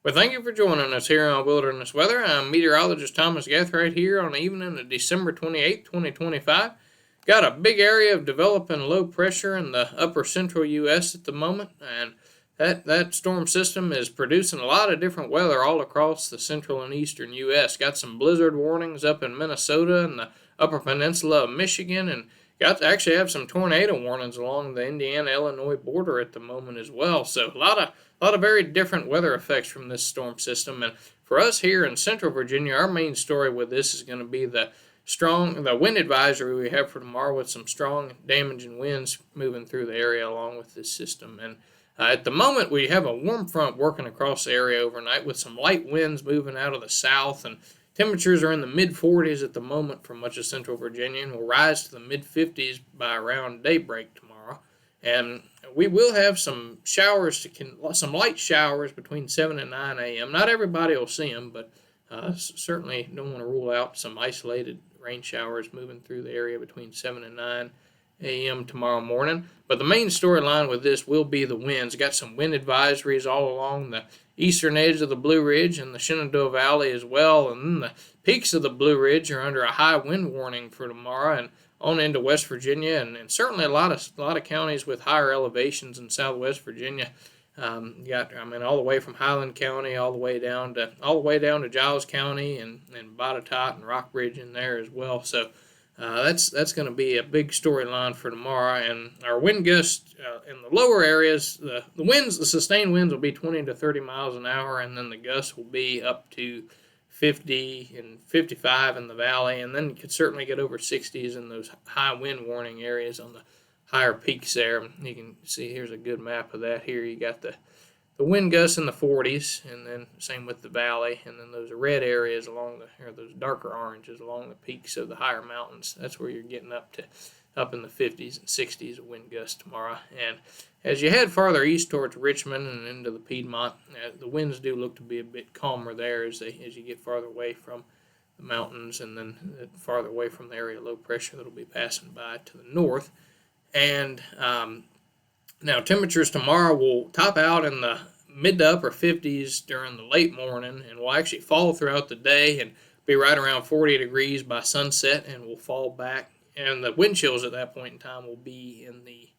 Well, thank you for joining us here on Wilderness Weather. I'm meteorologist Thomas Gathright here on the evening of December 28th, 2025. Got a big area of developing low pressure in the upper central U.S. at the moment, and that storm system is producing a lot of different weather all across the central and eastern U.S. Got some blizzard warnings up in Minnesota and the upper peninsula of Michigan, and got to actually have some tornado warnings along the Indiana-Illinois border at the moment as well. So a lot of very different weather effects from this storm system. And for us here in Central Virginia, our main story with this is going to be the wind advisory we have for tomorrow, with some strong damaging winds moving through the area along with this system. And at the moment, we have a warm front working across the area overnight with some light winds moving out of the south, and temperatures are in the mid-40s at the moment for much of Central Virginia, and will rise to the mid-50s by around daybreak tomorrow. And we will have some some light showers between 7 and 9 a.m. Not everybody will see them, but certainly don't want to rule out some isolated rain showers moving through the area between 7 and 9 a.m. tomorrow morning. But the main storyline with this will be the winds. Got some wind advisories all along the eastern edge of the Blue Ridge and the Shenandoah Valley as well. And then the peaks of the Blue Ridge are under a high wind warning for tomorrow and on into West Virginia, and certainly a lot of counties with higher elevations in Southwest Virginia. All the way from Highland County all the way down to Giles County and Botetourt and Rockbridge in there as well. So that's going to be a big storyline for tomorrow. And our wind gusts in the lower areas, the sustained winds will be 20 to 30 miles an hour, and then the gusts will be up to 50 and 55 in the valley, and then you could certainly get over 60s in those high wind warning areas on the higher peaks there. You can see here's a good map of that here. You got the wind gusts in the 40s, and then same with the valley, and then those red areas those darker oranges along the peaks of the higher mountains. That's where you're getting up in the 50s and 60s of wind gusts tomorrow. And as you head farther east towards Richmond and into the Piedmont, the winds do look to be a bit calmer there as you get farther away from the mountains, and then farther away from the area of low pressure that will be passing by to the north. And now temperatures tomorrow will top out in the mid to upper 50s during the late morning, and will actually fall throughout the day and be right around 40 degrees by sunset, and will fall back. And the wind chills at that point in time will be in the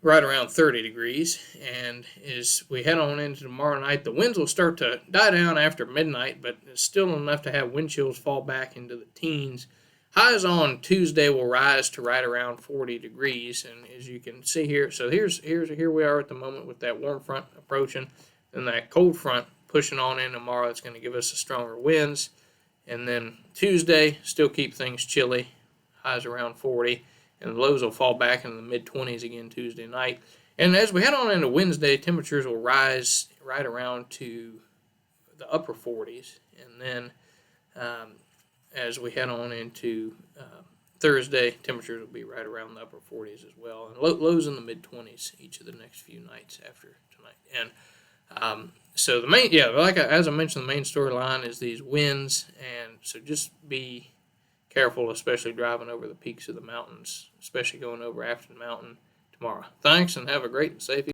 right around 30 degrees. And as we head on into tomorrow night, the winds will start to die down after midnight, but it's still enough to have wind chills fall back into the teens. Highs on Tuesday will rise to right around 40 degrees, and as you can see here, so here we are at the moment with that warm front approaching, and that cold front pushing on in tomorrow. That's going to give us a stronger winds. And then Tuesday, still keep things chilly, highs around 40, and the lows will fall back into the mid-20s again Tuesday night. And as we head on into Wednesday, temperatures will rise right around to the upper 40s. And then as we head on into Thursday, temperatures will be right around the upper 40s as well, and lows in the mid-20s each of the next few nights after tonight. And so as I mentioned, the main storyline is these winds, and so just be careful, especially driving over the peaks of the mountains, especially going over Afton Mountain tomorrow. Thanks, and have a great and safe evening.